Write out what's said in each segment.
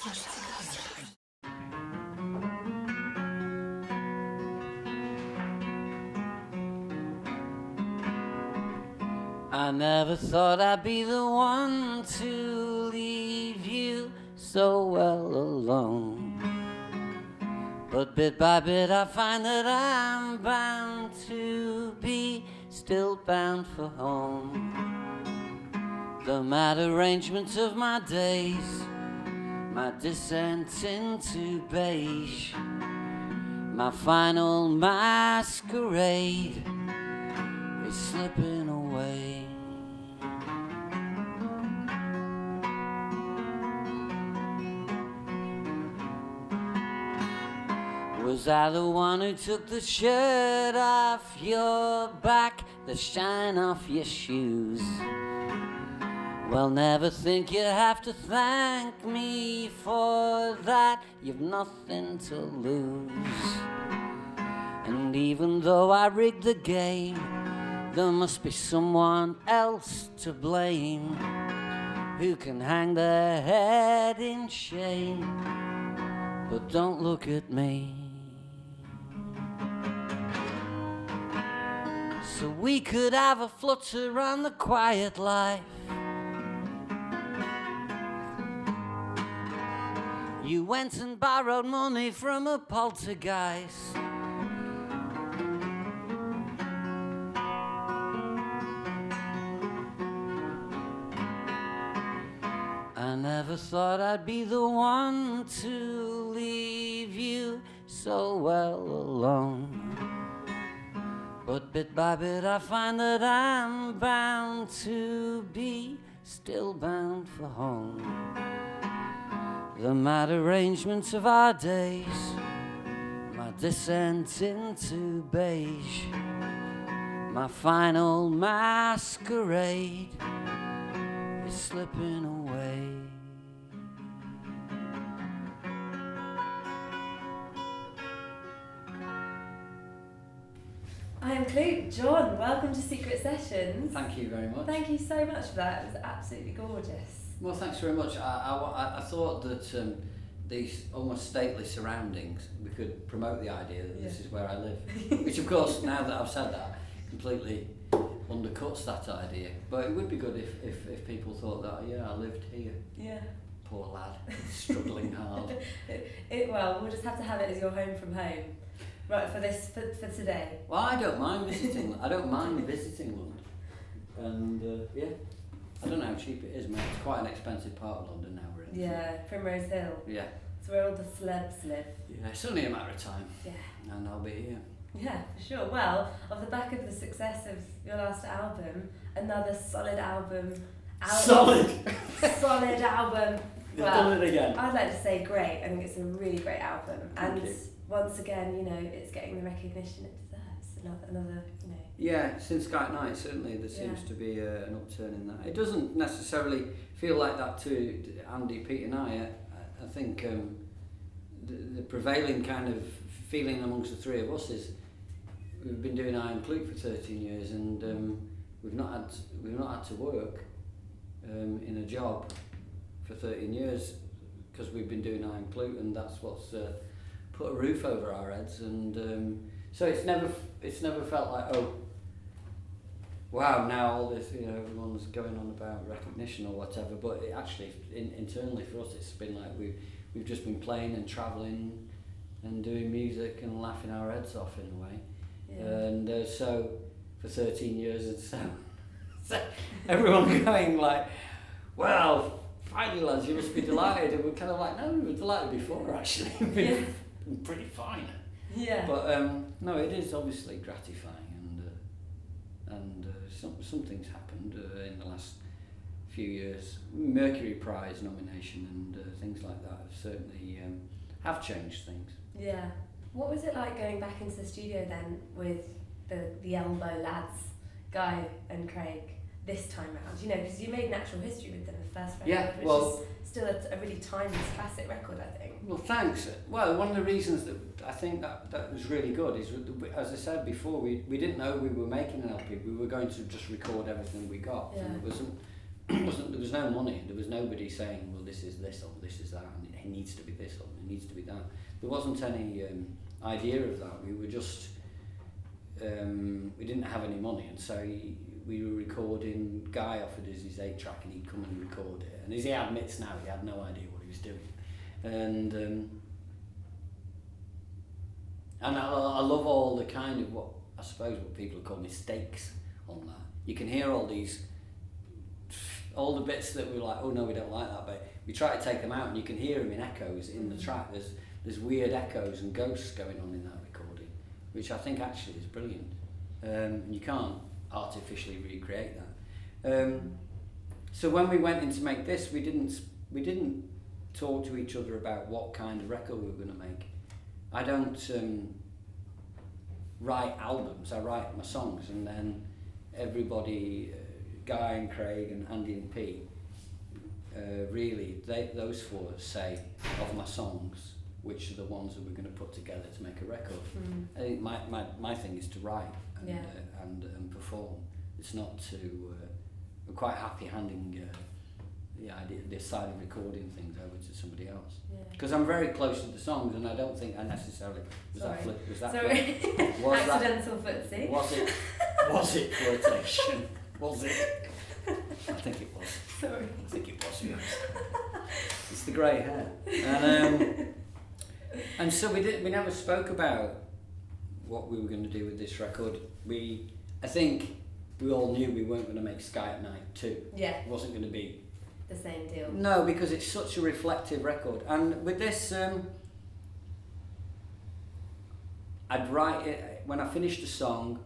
I never thought I'd be the one to leave you so well alone. But bit by bit I find that I'm bound to be still bound for home. The mad arrangements of my days, my descent into beige, my final masquerade is slipping away. Was I the one who took the shirt off your back, the shine off your shoes? Well, never think you have to thank me for that. You've nothing to lose. And even though I rigged the game, there must be someone else to blame, who can hang their head in shame. But don't look at me. So we could have a flutter on the quiet life. You went and borrowed money from a poltergeist. I never thought I'd be the one to leave you so well alone. But bit by bit I find that I'm bound to be still bound for home. The mad arrangements of our days, my descent into beige, my final masquerade is slipping away. I am Kloot. John, welcome to Secret Sessions. Thank you very much. Thank you so much for that. It was absolutely gorgeous. Well, thanks very much. I thought that these almost stately surroundings, we could promote the idea that this is where I live. Which, of course, now that I've said that, completely undercuts that idea. But it would be good if people thought that, yeah, I lived here. Yeah. Poor lad, struggling hard. Well, we'll just have to have it as your home from home. Right, for today. Well, I don't mind visiting. I don't mind visiting London. And, yeah. I don't know how cheap it is, mate. It's quite an expensive part of London now we're in. Yeah, Primrose Hill. Yeah. It's where all the celebs live. Yeah, it's only a matter of time. Yeah. And I'll be here. Yeah, for sure. Well, off the back of the success of your last album, another solid album. Solid! Solid album. You've done it again. I'd like to say great. I think it's a really great album. Thank you. Once again, you know, it's getting the recognition it deserves. Another, you know. Yeah, since Skype Night, certainly there seems to be an upturn in that. It doesn't necessarily feel like that to Andy, Pete and I think the prevailing kind of feeling amongst the three of us is we've been doing I Am Kloot for 13 years and we've not had to work in a job for 13 years because we've been doing I Am Kloot, and that's what's put a roof over our heads, and so it's never felt like, oh wow, now all this, you know, everyone's going on about recognition or whatever, but it actually internally for us it's been like we've just been playing and travelling and doing music and laughing our heads off in a way. And so for 13 years, and so everyone going like, well, finally lads, you must be delighted, and we're kind of like, no, we were delighted before actually. We've been pretty fine. Yeah. But no, it is obviously gratifying, and something's happened in the last few years. Mercury Prize nomination and things like that have certainly have changed things. Yeah. What was it like going back into the studio then with the Elbow lads, Guy and Craig, this time round? You know, because you made Natural History with them, the first record, which is still a really timeless classic record, I think. Well, thanks. Well, one of the reasons that I think that was really good is, as I said before, we didn't know we were making an LP. We were going to just record everything we got. Yeah. And there was no money. There was nobody saying, well, this is this or this is that, and it needs to be this or it needs to be that. There wasn't any idea of that. We were just, we didn't have any money, and so we were recording. Guy offered us his 8-track and he'd come and record it. And as he admits now, he had no idea what he was doing. And I love all the kind of what I suppose what people call mistakes on that. You can hear all the bits that we're like, oh no, we don't like that bit. We try to take them out and you can hear them in echoes in the track. There's weird echoes and ghosts going on in that recording, which I think actually is brilliant. You can't artificially recreate that. So when we went in to make this, we didn't talk to each other about what kind of record we were going to make. I don't write albums, I write my songs, and then everybody, Guy and Craig and Andy and Pete, really, those four say of my songs which are the ones that we're going to put together to make a record. I think my thing is to write and perform. It's not to, we're quite happy handing the idea, this side of recording things over to somebody else. Because I'm very close to the songs, and I don't think I necessarily accidental footsie. Was it flirtation? Was it? I think it was. Sorry. I think it was. Yes. It's the grey hair, and so we never spoke about what we were going to do with this record. I think we all knew we weren't going to make Sky at Night 2. Yeah. It wasn't going to be the same deal. No, because it's such a reflective record. And with this, I'd write it, when I finished a song,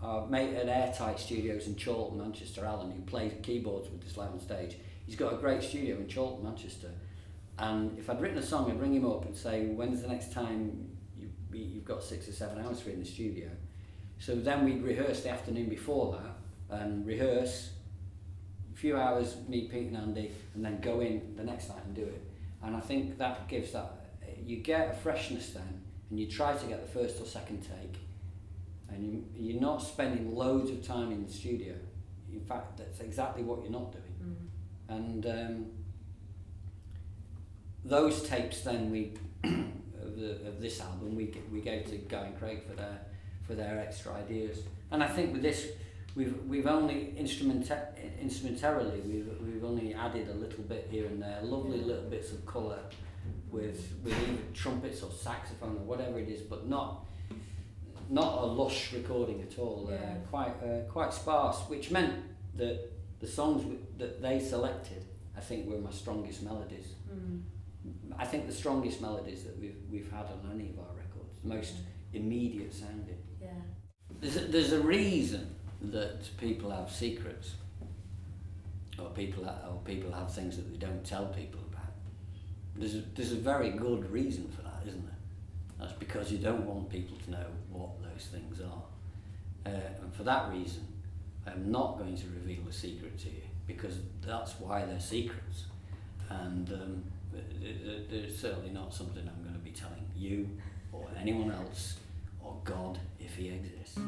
our mate at Airtight Studios in Chorlton, Manchester, Alan, who plays keyboards with this live on stage, he's got a great studio in Chorlton, Manchester. And if I'd written a song, I'd ring him up and say, when's the next time you've got 6 or 7 hours free in the studio? So then we'd rehearse the afternoon before that, and rehearse a few hours, me, Pete and Andy, and then go in the next night and do it. And I think that gives that, you get a freshness then, and you try to get the first or second take, and you're not spending loads of time in the studio. In fact, that's exactly what you're not doing. And those tapes then of this album we gave to Guy and Craig for their extra ideas. And I think with this we've only instrumentarily we've only added a little bit here and there, lovely little bits of colour with either trumpets or saxophone or whatever it is, but not a lush recording at all. Quite sparse, which meant that the songs that they selected, I think, were my strongest melodies. I think the strongest melodies that we've had on any of our records, the most immediate sounding. There's a reason that people have secrets, or people have things that they don't tell people about. There's a very good reason for that, isn't there? That's because you don't want people to know what those things are, and for that reason I'm not going to reveal a secret to you, because that's why they're secrets, and they're certainly not something I'm going to be telling you or anyone else or God if he exists.